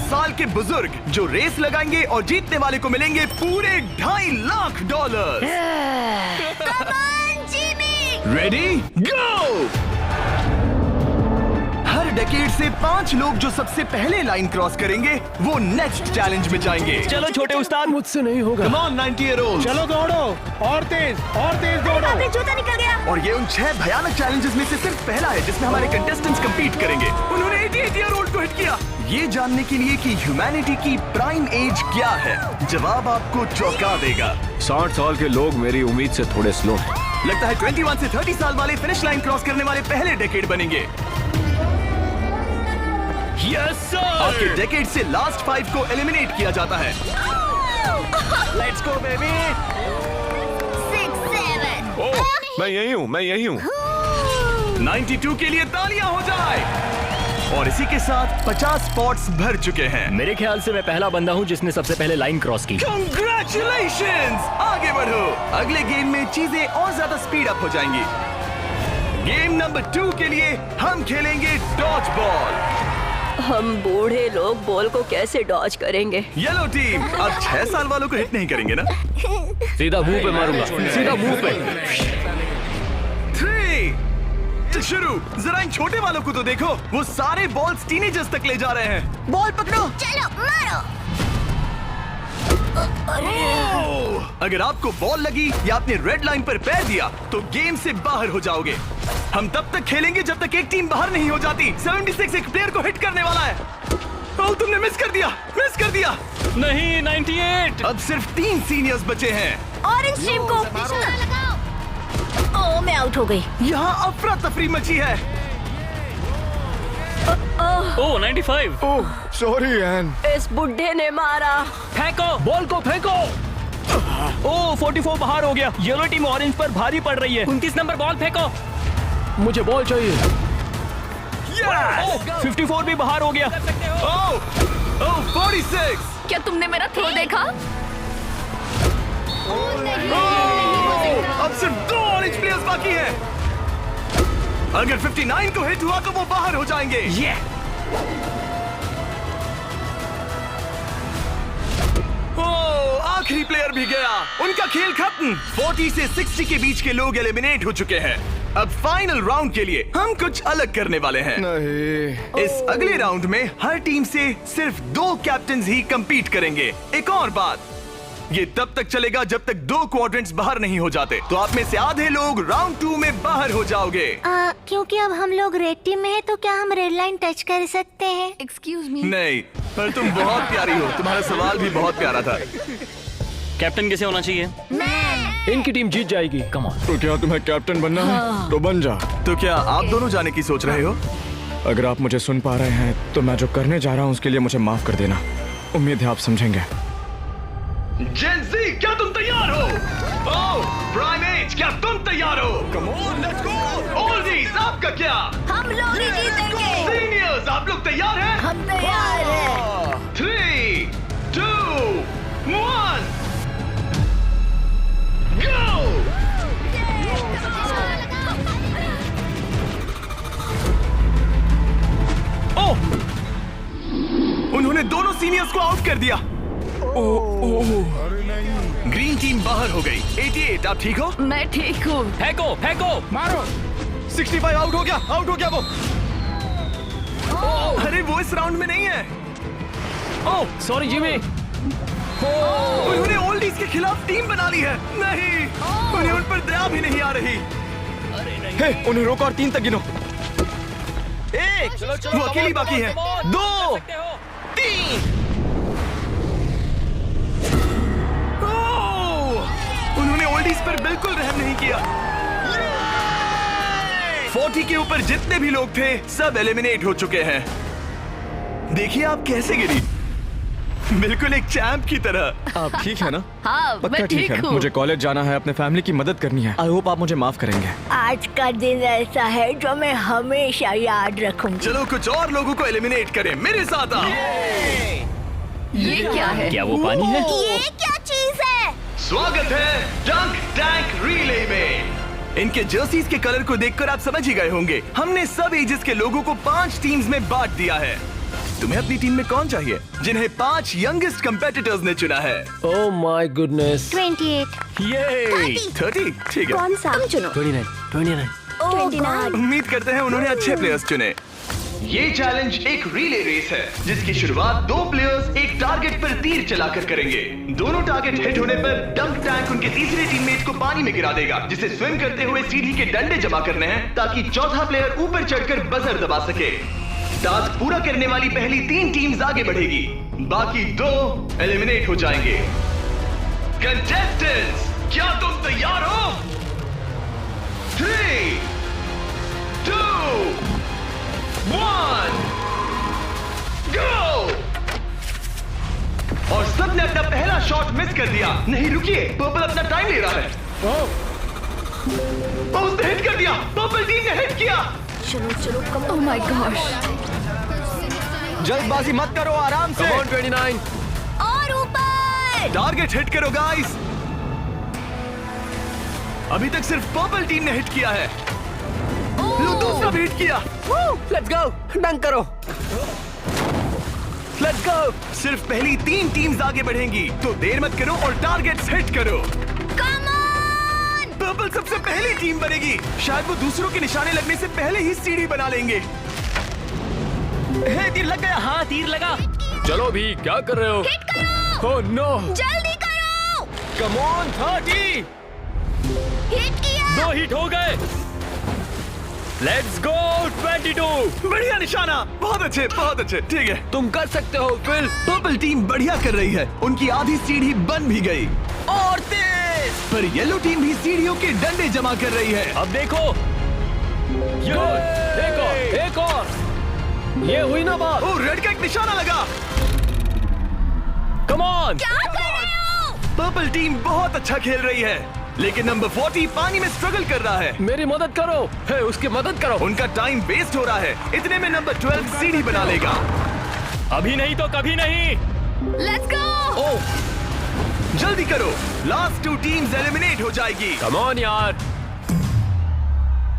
साल के बुजुर्ग जो रेस लगाएंगे और जीतने वाले को मिलेंगे पूरे $2.5 लाख। Ready go. हर डेकेड से 5 लोग जो सबसे पहले लाइन क्रॉस करेंगे वो नेक्स्ट चैलेंज में जाएंगे। चलो छोटे उस्ताद, मुझसे नहीं होगा। Come on 90-year-olds। चलो दौड़ो और तेज दौड़ो। जूता निकल गया। और ये उन 6 भयानक चैलेंजेस में से सिर्फ पहला है जिसमें हमारे कंटेस्टेंट्स कंपीट करेंगे। उन्होंने 88-year-old को हिट किया। ये जानने के लिए कि ह्यूमैनिटी की प्राइम एज क्या है, जवाब आपको चौंका देगा। 60 साल के लोग मेरी उम्मीद से थोड़े स्लो हैं। लगता है 21 से 30 साल वाले फिनिश लाइन क्रॉस करने वाले पहले डेकेड बनेंगे। Yes sir. आपके डेकेड से लास्ट 5 को एलिमिनेट किया जाता है। Let's go baby. 6, 7। ओह, मैं यही हूँ। 92 के लिए तालियां हो जाए। और इसी के साथ 50 स्पॉट्स भर चुके हैं। मेरे ख्याल से मैं पहला बंदा हूँ जिसने सबसे पहले लाइन क्रॉस की। Congratulations! आगे बढ़ो। अगले गेम में चीजें और ज्यादा स्पीड अप हो जाएंगी। गेम नंबर 2 के लिए हम खेलेंगे डॉज बॉल। हम बूढ़े लोग बॉल को कैसे डॉज करेंगे? येलो टीम अब 6 साल वालों को हिट नहीं करेंगे ना? सीधा मुंह पे मारूंगा, सीधा मुंह पे। 3 शुरू। जरा इन छोटे वालों को तो देखो, वो सारे बॉल्स टीनेजर्स तक ले जा रहे हैं। बॉल पकड़ो। चलो मारो। अगर आपको बॉल लगी या आपने रेड लाइन पर पैर दिया तो गेम से बाहर हो जाओगे। हम तब तक खेलेंगे जब तक एक टीम बाहर नहीं हो जाती। 76 एक प्लेयर को हिट करने वाला है। ओह, तुमने मिस कर दिया। नहीं, 98। अब सिर्फ 3 सीनियर्स बचे हैं। ऑरेंज टीम को लगाओ। ओह, मैं आउट हो गई। यहाँ अफरा तफरी मची है। ओह 95। ओह, सॉरी एन। इस बुड्ढे ने मारा। फेंको, बॉल को फेंको। ओह 44 बाहर हो गया। येलो टीम ऑरेंज पर भारी पड़ रही है। 29 नंबर बॉल फेंको। मुझे बॉल चाहिए। Yes! 54 भी बाहर हो गया। ओह 46। क्या तुमने मेरा थ्रो देखा? अब सिर्फ 2 ऑरेंज प्लेयर्स बाकी हैं। अगर 59 को हिट हुआ तो वो बाहर हो जाएंगे। ओह, आखिरी प्लेयर भी गया। उनका खेल खत्म। 40 से 60 के बीच के लोग एलिमिनेट हो चुके हैं। अब फाइनल राउंड के लिए हम कुछ अलग करने वाले हैं। नहीं। इस अगले राउंड में हर टीम से सिर्फ 2 कैप्टन्स ही कंपीट करेंगे। एक और बात, ये तब तक चलेगा जब तक 2 क्वाड्रेंट्स बाहर नहीं हो जाते। तो आप में से आधे लोग राउंड 2 में बाहर हो जाओगे। क्योंकि अब हम लोग रेड टीम में हैं, तो क्या हम रेड लाइन टच कर सकते हैं? Excuse me. नहीं, पर तुम बहुत प्यारी हो। तुम्हारा सवाल भी बहुत प्यारा था। कैप्टन कैसे होना चाहिए? इनकी टीम जीत जाएगी। Come on. तो क्या तुम्हें कैप्टन बनना है? तो बन जा। तो क्या आप दोनों जाने की सोच रहे हो? अगर आप मुझे सुन पा रहे हैं तो मैं जो करने जा रहा हूँ उसके लिए मुझे माफ कर देना। उम्मीद है आप समझेंगे। जेन ज़ी, क्या तुम तैयार हो? ओह, प्राइमेट, क्या तुम तैयार हो? कम ऑन, लेट्स गो। ओल्डीज, आपका क्या? हम लोग ही जीतेंगे। सीनियर्स, आप लोग तैयार हैं? हम तैयार हैं। 3, 2, 1, go! ओह! उन्होंने दोनों सीनियर्स को आउट कर दिया। ग्रीन टीम बाहर हो गई। 88, आप ठीक हो? मैं ठीक हूँ। फेंको। मारो। 65 आउट हो गया वो। अरे वो इस राउंड में नहीं है। Oh sorry Jimmy. उन्होंने ओल्डीज के खिलाफ टीम बना ली है। नहीं, उन्हें उन पर दया भी नहीं आ रही। हे, उन्हें रोको और 3 तक गिनो। 1, वो अकेली बाकी है। 2, 3। उन्होंने ओल्डीज पर बिल्कुल रहम नहीं किया। 40 के ऊपर जितने भी लोग थे सब एलिमिनेट हो चुके हैं। देखिए आप कैसे गिरी, बिल्कुल एक चैंप की तरह। आप ठीक है ना? हाँ, पक्का मैं ठीक है। हूँ। मुझे कॉलेज जाना है, अपने फैमिली की मदद करनी है। आई होप आप मुझे माफ करेंगे। आज का दिन ऐसा है जो मैं हमेशा याद रखूंगी। चलो कुछ और लोगों को एलिमिनेट करें। मेरे साथ आओ। ये क्या है? क्या वो पानी है? ये क्या चीज है? स्वागत है डंक टैंक रिले में। इनके जर्सीज के कलर को देखकर आप समझ ही गए होंगे। हमने सब एजेस के लोगों को 5 टीम्स में बांट दिया है। तुम्हें अपनी टीम में कौन चाहिए? जिन्हें 5 यंगेस्ट कंपेटिटर्स ने चुना है। Oh my goodness. 28। ये 30, ठीक है। कौन सा? तुम चुनो। 29। 29। उम्मीद करते हैं उन्होंने अच्छे प्लेयर्स चुने। ये चैलेंज एक रिले रेस है जिसकी शुरुआत 2 प्लेयर्स एक टारगेट पर तीर चलाकर करेंगे। दोनों टारगेट हिट होने पर डंक टैंक उनके तीसरे टीममेट को पानी में गिरा देगा, जिसे स्विम करते हुए सीढ़ी के डंडे जमा करने हैं ताकि चौथा प्लेयर ऊपर चढ़कर बजर दबा सके। टास्क पूरा करने वाली पहली 3 टीम्स आगे बढ़ेगी, बाकी 2 एलिमिनेट हो जाएंगे। कंटेस्टेंट्स, क्या तुम तैयार हो? 3, 2, 1, go! और सबने अपना पहला शॉट मिस कर दिया। नहीं रुकिए, पर्पल अपना टाइम ले रहा है। उसने हिट कर दिया। पर्पल टीम ने हिट किया। चलो चलो कम। Oh my gosh. जल्दबाजी मत करो, आराम से। Come on 29। और ऊपर। टारगेट हिट करो गाइस। अभी तक सिर्फ पर्पल टीम ने हिट किया है। लो, दूसरा भी हिट किया। लेट्स गो, डंक करो। Let's go. सिर्फ पहली 3 टीम्स आगे बढ़ेंगी, तो देर मत करो और टारगेट्स हिट करो। Come on. पर्पल सबसे पहली टीम बनेगी। शायद वो दूसरों के निशाने लगने से पहले ही सीढ़ी बना लेंगे। तीर लग गया। हाँ, तीर लगा। चलो भी, क्या कर रहे हो? हिट करो। Oh no. जल्दी करो। Come on 30। हिट किया। 2 हिट हो गए। Let's go 22। बढ़िया निशाना। बहुत अच्छे। ठीक है, तुम कर सकते हो फिल। पर्पल टीम बढ़िया कर रही है। उनकी आधी सीढ़ी बन भी गई और तेज। पर येलो टीम भी सीढ़ियों के डंडे जमा कर रही है। अब देखो। एक और। ये हुई ना बात। ओ, रेड का एक निशाना लगा। Come on. क्या कर रहे हो? पर्पल टीम बहुत अच्छा खेल रही है, लेकिन नंबर 40 पानी में स्ट्रगल कर रहा है। मेरी मदद करो। हे, उसकी मदद करो। उनका टाइम वेस्ट हो रहा है। इतने में नंबर 12 सीढ़ी बना लेगा। अभी नहीं तो कभी नहीं। Let's go. ओह, जल्दी करो, लास्ट 2 टीम्स एलिमिनेट हो जाएगी। कम ऑन यार।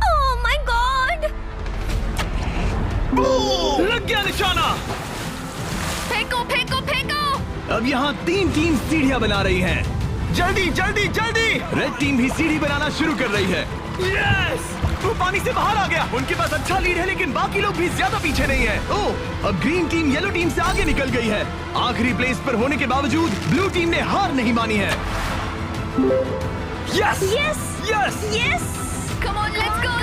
Oh my God. लग गया निशाना। फेंको फेंको फेंको। अब यहाँ 3 टीम सीढ़ियाँ बना रही हैं। जल्दी। रेड टीम भी सीढ़ी बनाना शुरू कर रही है। यस! वो पानी से बाहर आ गया। उनके पास अच्छा लीड है, लेकिन बाकी लोग भी ज्यादा पीछे नहीं है। ओह, अब ग्रीन टीम येलो टीम से आगे निकल गई है। आखिरी प्लेस पर होने के बावजूद ब्लू टीम ने हार नहीं मानी है। Yes! Yes. Come on, let's गो।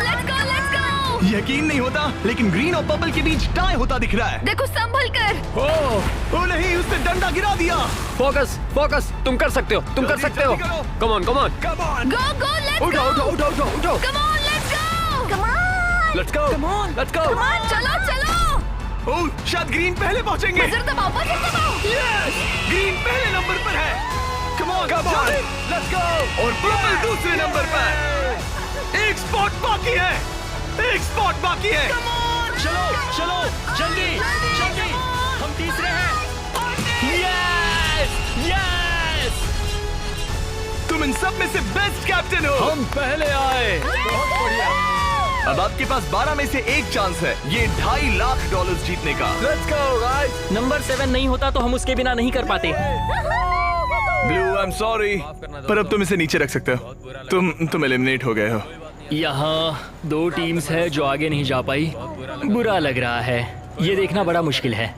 यकीन नहीं होता, लेकिन ग्रीन और पर्पल के बीच टाई होता दिख रहा है। देखो संभल कर। ओ नहीं, उसने डंडा गिरा दिया। फोकस। तुम कर सकते हो। जल्दी करो। Come on. Go let's go. उठाओ। Come on, let's go. Let's go. Come on, चलो। ओह, शायद ग्रीन पहले पहुंचेंगे। बजर दबाओ। यस! ग्रीन पहले नंबर पर है। कम ऑन, लेट्स गो। और पर्पल दूसरे नंबर पर। एक स्पॉट बाकी है। चलो जल्दी। हम तीसरे हैं। यस। तुम इन सब में से बेस्ट कैप्टन हो। हम पहले आए। बहुत बढ़िया। अब आपके पास 12 में से 1 चांस है ये $2.5 लाख जीतने का। Let's go guys. नंबर 7 नहीं होता तो हम उसके बिना नहीं कर पाते। ब्लू, आई एम सॉरी, पर अब तुम इसे नीचे रख सकते हो। तुम एलिमिनेट हो गए हो। यहाँ 2 टीम्स है जो आगे नहीं जा पाई। बुरा लग रहा है। ये देखना बड़ा मुश्किल है।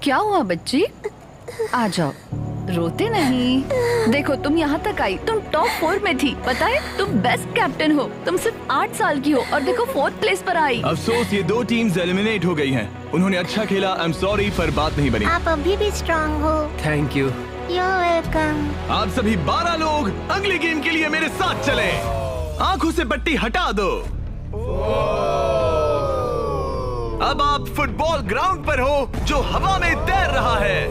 क्या हुआ बच्ची? आ जाओ, रोते नहीं। देखो तुम यहाँ तक आई, तुम टॉप 4 में थी। पता है तुम बेस्ट कैप्टन हो। तुम सिर्फ 8 साल की हो और देखो 4th प्लेस पर आई। अफसोस, ये 2 टीम्स एलिमिनेट हो गई हैं। उन्होंने अच्छा खेला, आई एम सॉरी, पर बात नहीं बनी। आप अभी भी स्ट्रांग हो। Thank you. You're welcome। आप सभी 12 लोग अगले गेम के लिए मेरे साथ चले। आंखों से पट्टी हटा दो। अब आप फुटबॉल ग्राउंड पर हो जो हवा में तैर रहा है।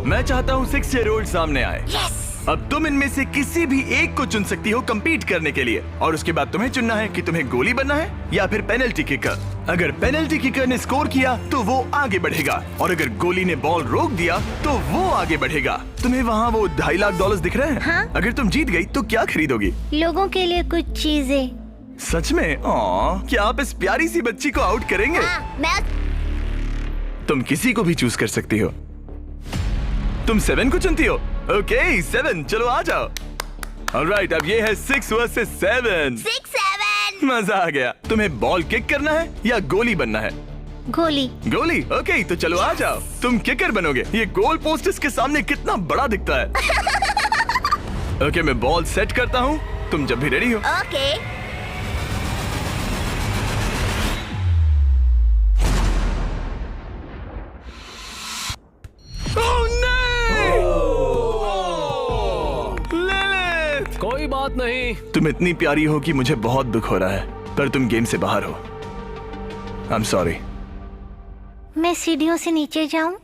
मैं चाहता हूँ 6 ईयर ओल्ड सामने आए। अब तुम इनमें से किसी भी एक को चुन सकती हो compete करने के लिए, और उसके बाद तुम्हें चुनना है कि तुम्हें गोली बनना है या फिर पेनल्टी किकर। अगर पेनल्टी किकर ने स्कोर किया तो वो आगे बढ़ेगा, और अगर गोली ने बॉल रोक दिया तो वो आगे बढ़ेगा। तुम्हें वहाँ वो $2.5 लाख दिख रहे हैं? हाँ? अगर तुम जीत गई तो क्या खरीदोगी? लोगों के लिए कुछ चीजें। सच में? क्या आप इस प्यारी सी बच्ची को आउट करेंगे? मैं तुम किसी को भी चूज कर सकती हो। तुम 7 को चुनती हो? ओके 7, चलो आ जाओ। ऑलराइट, अब ये है 6 वर्सेस 7। 6-7 मजा आ गया। तुम्हें बॉल किक करना है या गोली बनना है? गोली। गोली? ओके, तो चलो आ जाओ। तुम किकर बनोगे। ये गोल पोस्ट इसके सामने कितना बड़ा दिखता है। ओके, मैं बॉल सेट करता हूँ, तुम जब भी रेडी हो। ओके। ओह नहीं! लिलिथ! कोई बात नहीं। तुम इतनी प्यारी हो कि मुझे बहुत दुख हो रहा है, पर तुम गेम से बाहर हो। I am sorry. मैं सीढ़ियों से नीचे जाऊं?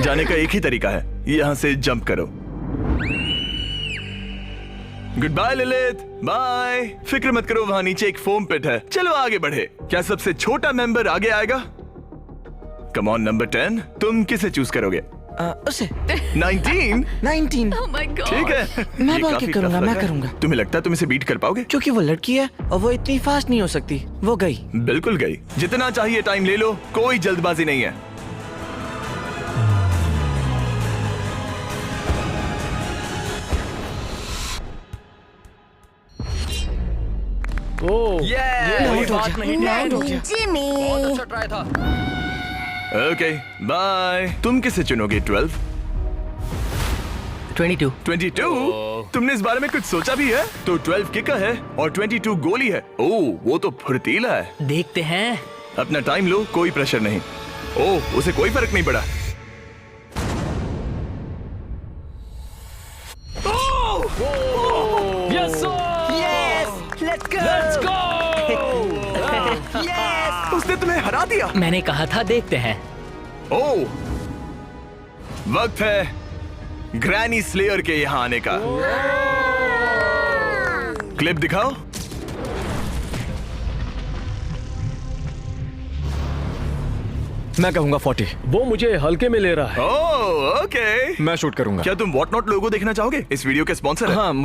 जाने का एक ही तरीका है, यहाँ से जंप करो। Good bye Lilith, bye. फिक्र मत करो, वहाँ नीचे एक फोम पिट है। चलो आगे बढ़े। क्या सबसे छोटा मेंबर आगे आएगा? कम ऑन नंबर 10, तुम किसे चूज करोगे? उसे 19? 19। Oh my God. ठीक है। मैं ये बॉल काफी किक करूंगा, tough लग मैं रहा है। करूंगा। तुम्हें लगता है तुम इसे बीट कर पाओगे? क्योंकि वो लड़की है और वो इतनी फास्ट नहीं हो सकती। वो गई। बिल्कुल गई। जितना चाहिए टाइम ले लो, कोई जल्दबाजी नहीं है। ओह Yeah! कोई बात नहीं। जिमी। बहुत अच्छा ट्राई था। Okay bye. तुम किसे चुनोगे? 12? 22। 22? तुमने इस बारे में कुछ सोचा भी है? तो 12 किकर है और 22 गोली है। ओह, वो तो फुर्तीला है। देखते हैं। अपना टाइम लो, कोई प्रेशर नहीं। ओह, उसे कोई फर्क नहीं पड़ा। Yes sir. Let's go. उसने तुम्हें हरा दिया। मैंने कहा था देखते हैं। ओह, वक्त है ग्रैनी स्लेयर के यहाँ आने का। क्लिप दिखाओ। मैं कहूंगा 40। वो मुझे हल्के में ले रहा है। ओह, ओके। मैं शूट करूंगा। क्या तुम व्हाट नॉट लोगो देखना चाहोगे? इस वीडियो के स्पॉन्सर है। हाँ, मुझे